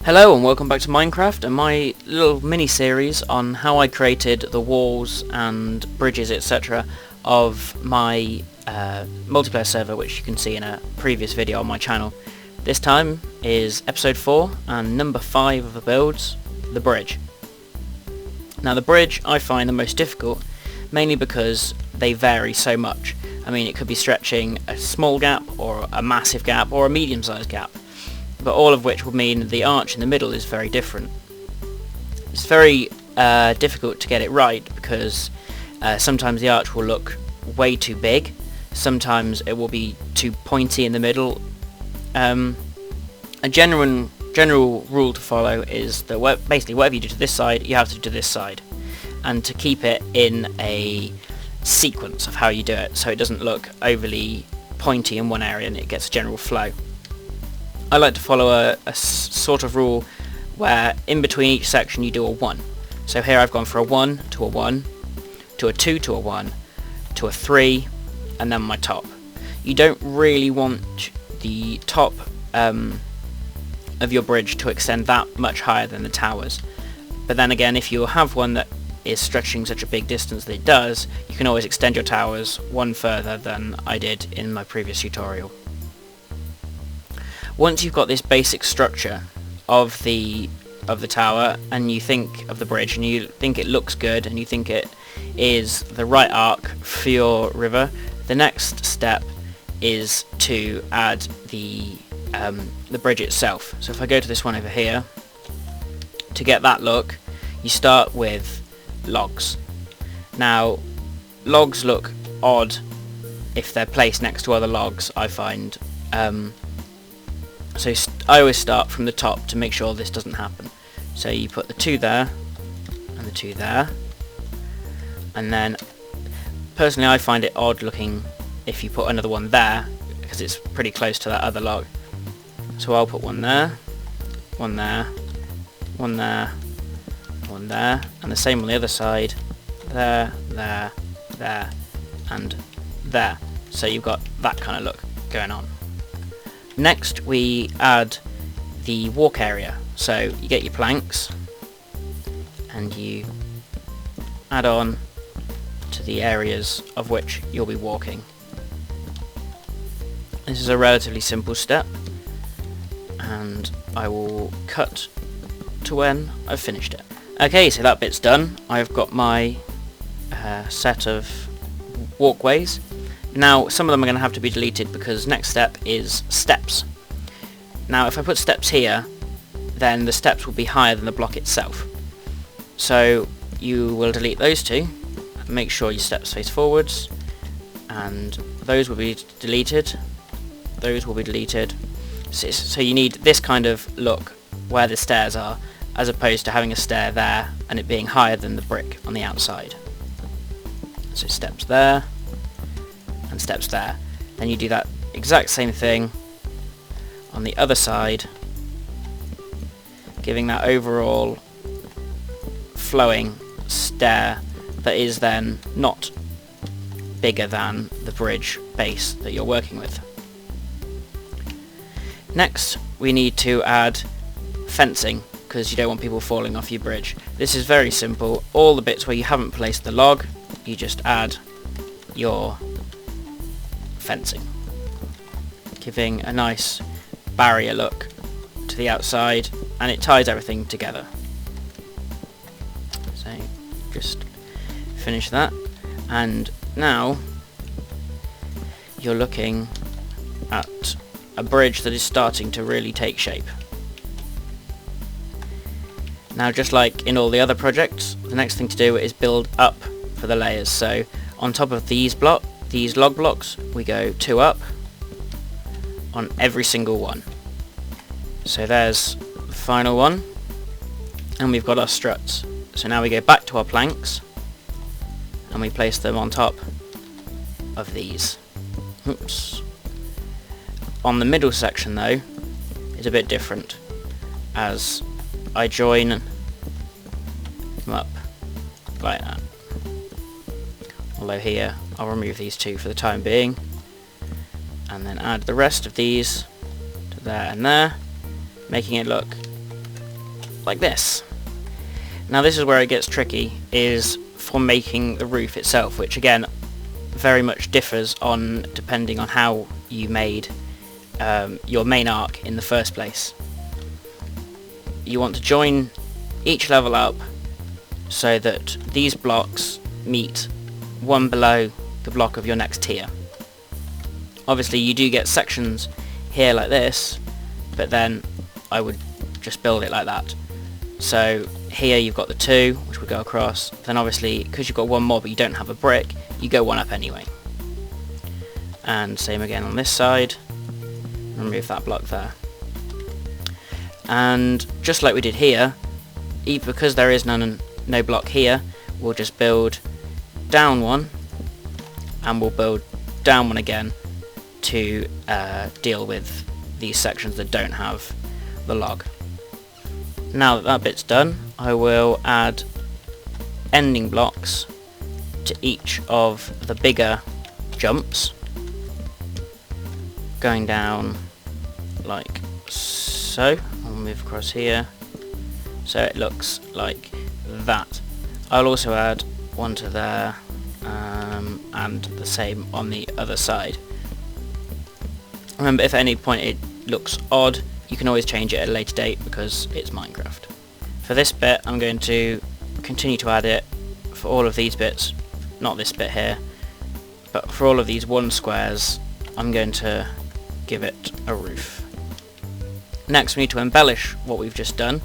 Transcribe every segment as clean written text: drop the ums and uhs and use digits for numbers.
Hello and welcome back to Minecraft and my little mini-series on how I created the walls and bridges etc. of my multiplayer server, which you can see in a previous video on my channel. This time is episode 4 and number 5 of the builds, the bridge. Now the bridge I find the most difficult, mainly because they vary so much. I mean, it could be stretching a small gap or a massive gap or a medium-sized gap, but all of which will mean the arch in the middle is very different. It's very difficult to get it right because sometimes the arch will look way too big, sometimes it will be too pointy in the middle. A general rule to follow is that basically whatever you do to this side, you have to do to this side, and to keep it in a sequence of how you do it so it doesn't look overly pointy in one area and it gets a general flow. I like to follow a sort of rule where in between each section you do a 1. So here I've gone for a 1 to a 1, to a 2 to a 1, to a 3, and then my top. You don't really want the top of your bridge to extend that much higher than the towers. But then again, if you have one that is stretching such a big distance that it does, you can always extend your towers one further than I did in my previous tutorial. Once you've got this basic structure of the tower, and you think of the bridge and you think it looks good and you think it is the right arc for your river, the next step is to add the bridge itself. So if I go to this one over here, to get that look, you start with logs. Now, logs look odd if they're placed next to other logs, I find. So I always start from the top to make sure this doesn't happen. So you put the 2 there, and the 2 there, and then personally I find it odd looking if you put another one there, because it's pretty close to that other log. So I'll put one there, one there, one there, one there, and the same on the other side, there, there, there, and there. So you've got that kind of look going on. Next we add the walk area. So you get your planks and you add on to the areas of which you'll be walking. This is a relatively simple step and I will cut to when I've finished it. Okay, so that bit's done. I've got my set of walkways. Now, some of them are going to have to be deleted because next step is steps. Now, if I put steps here, then the steps will be higher than the block itself. So you will delete those two, make sure your steps face forwards, and those will be deleted, those will be deleted. So you need this kind of look where the stairs are, as opposed to having a stair there and it being higher than the brick on the outside. So steps there, and steps there. Then you do that exact same thing on the other side, giving that overall flowing stair that is then not bigger than the bridge base that you're working with. Next we need to add fencing, because you don't want people falling off your bridge. This is very simple. All the bits where you haven't placed the log, you just add your fencing, giving a nice barrier look to the outside, and it ties everything together. So just finish that, and now you're looking at a bridge that is starting to really take shape. Now, just like in all the other projects, the next thing to do is build up for the layers. So on top of these log blocks, we go 2 up on every single one. So there's the final one, and we've got our struts. So now we go back to our planks and we place them on top of these. Oops. On the middle section though, is a bit different, as I join them up like that. Although here I'll remove these 2 for the time being, and then add the rest of these to there and there, making it look like this. Now this is where it gets tricky, is for making the roof itself, which again very much differs on depending on how you made your main arc in the first place. You want to join each level up so that these blocks meet one below the block of your next tier. Obviously you do get sections here like this, but then I would just build it like that. So here you've got the 2 which would go across, then obviously because you've got one more but you don't have a brick, you go one up anyway. And same again on this side, remove that block there. And just like we did here, because there is no block here, we'll just build down one and we'll build down one again to deal with these sections that don't have the log. Now that that bit's done, I will add ending blocks to each of the bigger jumps, going down like so. I'll move across here so it looks like that. I'll also add one to there and the same on the other side. Remember, if at any point it looks odd, you can always change it at a later date because it's Minecraft. For this bit I'm going to continue to add it for all of these bits, not this bit here, but for all of these 1 squares I'm going to give it a roof. Next we need to embellish what we've just done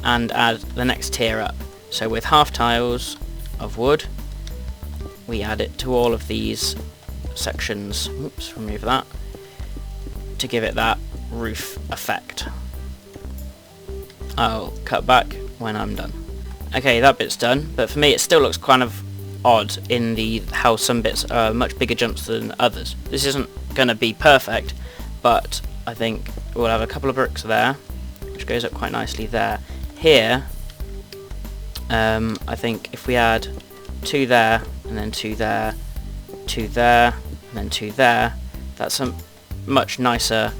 and add the next tier up. So with half tiles of wood we add it to all of these sections, oops, remove that, to give it that roof effect. I'll cut back when I'm done. Okay, that bit's done, but for me it still looks kind of odd in the how some bits are much bigger jumps than others. This isn't going to be perfect, but I think we'll have a couple of bricks there, which goes up quite nicely there. Here, I think if we add 2 there, and then 2 there, 2 there, and then 2 there, that's a much nicer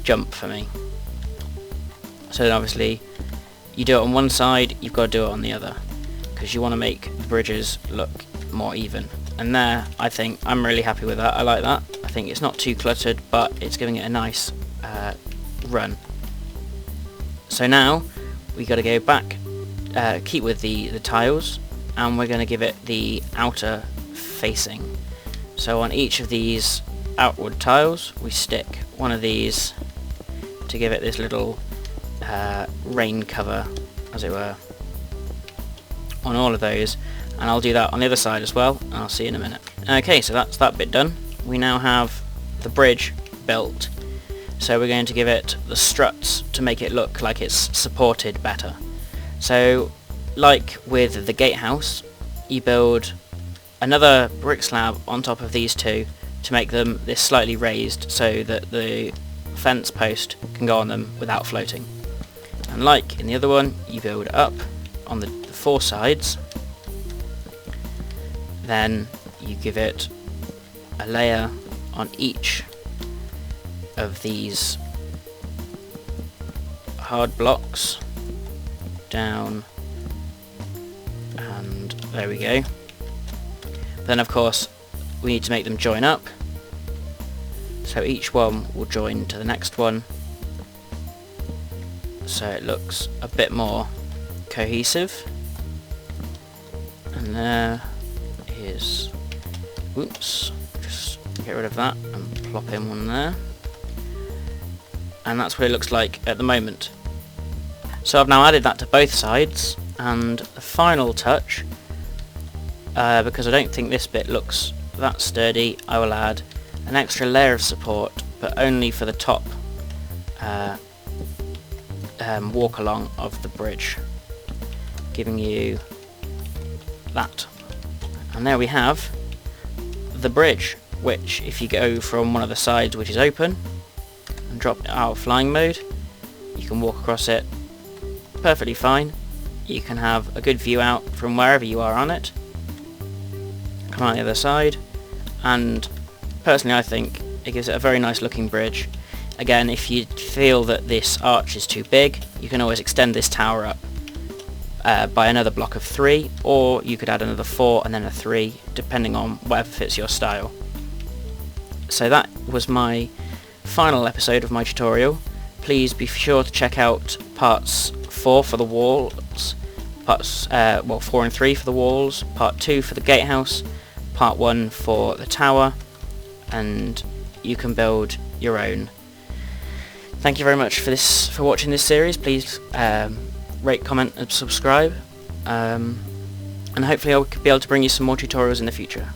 jump for me. So then obviously you do it on one side, you've got to do it on the other, because you want to make the bridges look more even. And there, I think I'm really happy with that. I like that. I think it's not too cluttered, but it's giving it a nice run. So now we got to go back, keep with the tiles, and we're going to give it the outer facing. So on each of these outward tiles we stick one of these to give it this little rain cover, as it were, on all of those, and I'll do that on the other side as well, and I'll see you in a minute. Okay, so that's that bit done. We now have the bridge built, so we're going to give it the struts to make it look like it's supported better. So like with the gatehouse, you build another brick slab on top of these 2 to make them this slightly raised so that the fence post can go on them without floating. And like in the other one, you build up on the 4 sides, then you give it a layer on each of these hard blocks down, and there we go. Then of course we need to make them join up, so each one will join to the next one so it looks a bit more cohesive. And there is, oops, just get rid of that and plop in one there, and that's what it looks like at the moment. So I've now added that to both sides, and the final touch, because I don't think this bit looks that sturdy, I will add an extra layer of support, but only for the top walk along of the bridge, giving you that. And there we have the bridge, which if you go from one of the sides which is open and drop it out of flying mode, you can walk across it perfectly fine. You can have a good view out from wherever you are on it. Come on the other side, and personally I think it gives it a very nice looking bridge. Again, if you feel that this arch is too big, you can always extend this tower up by another block of 3, or you could add another 4 and then a 3, depending on whatever fits your style. So that was my final episode of my tutorial. Please be sure to check out parts 4 for the walls, parts 4 and 3 for the walls, part 2 for the gatehouse, part 1 for the tower, and you can build your own. Thank you very much for watching this series. Please rate, comment and subscribe, and hopefully I'll be able to bring you some more tutorials in the future.